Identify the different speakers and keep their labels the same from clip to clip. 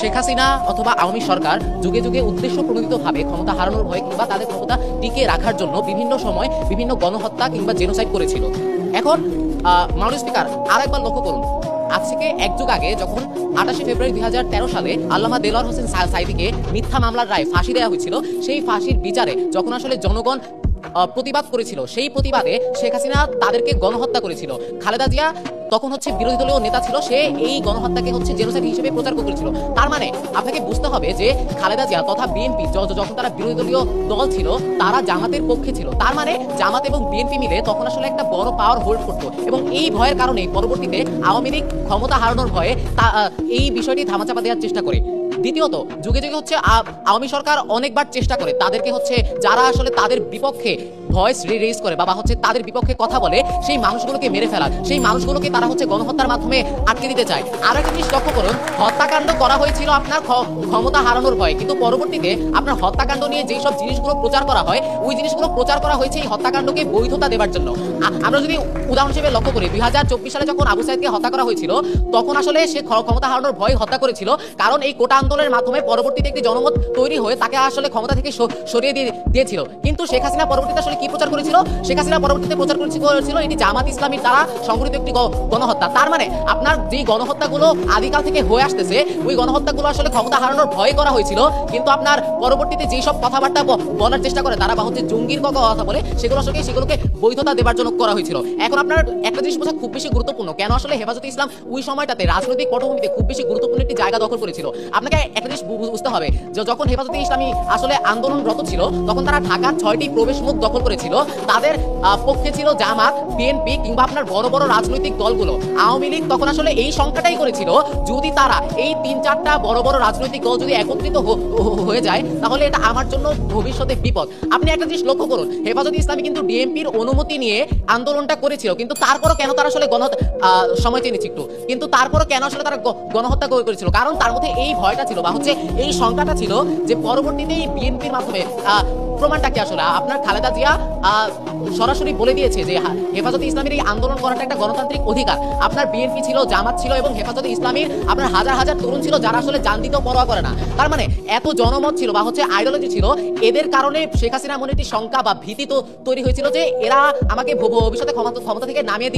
Speaker 1: শেখ হাসিনা অথবা আওয়ামী সরকার যুগে যুগে উদ্দেশ্য প্রণোদিতভাবে ক্ষমতা হারানোর ভয় কিংবা তাদের ক্ষমতা টিকিয়ে রাখার জন্য বিভিন্ন সময় বিভিন্ন গণহত্যা কিংবা জেনোসাইড করেছিল। এখন মাননীয় স্পিকার আরেকবার লক্ষ্য করুন, আজ থেকে এক যুগ আগে যখন 28 ফেব্রুয়ারি 2013 সালে আল্লামা দেলোয়ার হোসেন সাঈদীকে মিথ্যা মামলার রায় ফাঁসি দেওয়া হয়েছিল, সেই ফাঁসির বিচারে যখন আসলে জনগণ প্রতিবাদ করেছিল, সেই প্রতিবাদে শেখ হাসিনা তাদেরকে গণহত্যা করেছিল। খালেদা জিয়া তখন বিরোধী দলীয় নেতা ছিল, সে এই গণহত্যাকে জেনোসাইড হিসেবে প্রচার করেছিল। তার মানে আপনাকে বুঝতে হবে যে খালেদা জিয়া তথা বিএনপি যখন তারা বিরোধী দলীয় দল ছিল, তারা জামাতের পক্ষে ছিল। তার মানে জামাত এবং বিএনপি মিলে তখন আসলে একটা বড় পাওয়ার হোল্ড করতো, এবং এই ভয়ের কারণে পরবর্তীতে আওয়ামী লীগ ক্ষমতা হারানোর ভয়ে এই বিষয়টি ধামাচাপা দেওয়ার চেষ্টা করে। দ্বিতীয়ত, যুগে যুগে আওয়ামী সরকার অনেকবার চেষ্টা করে তাদেরকে যারা আসলে তাদের বিপক্ষে ভয়েস রেজ করে বা তাদের বিপক্ষে কথা বলে, সেই মানুষগুলোকে মেরে ফেলার, সেই মানুষগুলোকে তারা গণহত্যার মাধ্যমে আটকে দিতে চায়। আর একটা জিনিস লক্ষ্য করুন, হত্যাকাণ্ড করা হয়েছিল আপনার ক্ষমতা হারানোর ভয়ে, কিন্তু পরবর্তীতে আপনার হত্যাকাণ্ড নিয়ে যেই সব জিনিসগুলো প্রচার করা হয়, ওই জিনিসগুলো প্রচার করা হয়েছে এই হত্যাকাণ্ডকে বৈধতা দেওয়ার জন্য। আমরা যদি উদাহরণ হিসেবে লক্ষ্য করি, 2024 সালে যখন আবু সাঈদকে হত্যা করা হয়েছিল, তখন আসলে সে ক্ষমতা হারানোর ভয় হত্যা করেছিল, কারণ এই কোটা আন্দোলনের মাধ্যমে পরবর্তীতে একটি জনমত তৈরি হয়ে তাকে আসলে ক্ষমতা থেকে সরিয়ে দিয়েছিল। কিন্তু শেখ হাসিনা পরবর্তীতে আসলে কি প্রচার করেছিল? শেখ হাসিনা পরবর্তীতে প্রচার করেছিল এটি জামাত ইসলামীর দ্বারা সংগঠিত একটি গণহত্যা। তার মানে আপনার যেই গণহত্যাগুলো আদিকাল থেকে হয়ে আসতেছে, ওই গণহত্যাগুলো আসলে ক্ষমতা হারানোর ভয় করা হয়েছিল, কিন্তু আপনার পরবর্তীতে যেই সব কথাবার্তা বলার চেষ্টা করে তারা বা জঙ্গির কথা বলে, সেগুলোকে বৈধতা দেওয়ার জন্য করা হয়েছিল। এখন আপনার একটা জিনিস বোঝা খুব বেশি গুরুত্বপূর্ণ, কেন আসলে হেফাজতে ইসলাম ওই সময়টাতে রাজনৈতিক পটভূমিতে খুব বেশি গুরুত্বপূর্ণ একটি জায়গা দখল করেছিল। আপনাকে একটা জিনিস বুঝতে হবে যে যখন হেফাজতে ইসলামী আসলে আন্দোলনরত ছিল, তখন তারা ঢাকার 6টি প্রবেশ মুখ দখল করেছিল। তাদের পক্ষে ছিল জামাত, বিএনপি কিংবা আপনার বড় বড় রাজনৈতিক দলগুলো। আওয়ামী লীগ তখন আসলে এই সংখ্যাটাই করেছিল, যদি তারা এই 3-4টা বড় বড় রাজনৈতিক দল যদি একত্রিত হয়ে যায়, তাহলে এটা আমার জন্য ভবিষ্যতে বিপদ। আপনি একটা জিনিস লক্ষ্য করুন, হেফাজতে ইসলামী কিন্তু ডিএমপির অনুমতি নিয়ে আন্দোলনটা করেছিল, কিন্তু তারপরও কেন তারা আসলে সময় চেয়ে নিচ্ছে একটু, কিন্তু তারপরও কেন আসলে তারা গণহত্যা করেছিল? কারণ তার মধ্যে এই ভয়টা ছিল বা এই সংখ্যাটা ছিল যে পরবর্তীতে এই বিএনপির মাধ্যমে প্রমাণটা কি আসলে আপনার খালেদা জিয়া সরাসরি বলে দিয়েছে যে হেফাজতে ইসলামীর এই আন্দোলন করাটা একটা গণতান্ত্রিক অধিকার। আপনার বিএনপি ছিল, জামাত ছিল এবং হেফাজতে ইসলামীর আপনার হাজার হাজার তরুণ ছিল যারা আসলে জান দিতেও পরোয়া করে না। তার মানে এত জনমত ছিল বা আইডিওলজি ছিল, এদের কারণে শেখ হাসিনা মনে একটি শঙ্কা বা ভীতি তো তৈরি হয়েছিল যে এরা আমাকে ভবিষ্যতে ক্ষমতা থেকে নামিয়ে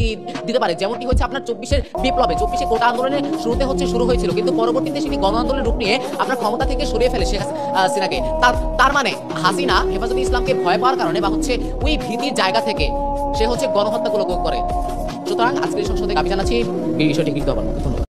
Speaker 1: দিতে পারে, যেমনটি হচ্ছে আপনার 24-এর বিপ্লবে, 24-এ কোটা আন্দোলনের শুরু হয়েছিল, কিন্তু পরবর্তীতে সেটি গণ আন্দোলনের রূপ নিয়ে আপনার ক্ষমতা থেকে সরিয়ে ফেলে শেখ হাসিনাকে। তার মানে হাসিনা হেফাজতে ইসলামকে ভয় পাওয়ার কারণে বা ওই ভীতির জায়গা থেকে সে গণহত্যাগুলো করে। সুতরাং আজকের সংসদে দাবি জানাচ্ছি এই বিষয়টি গৃহীত হবার। ধন্যবাদ।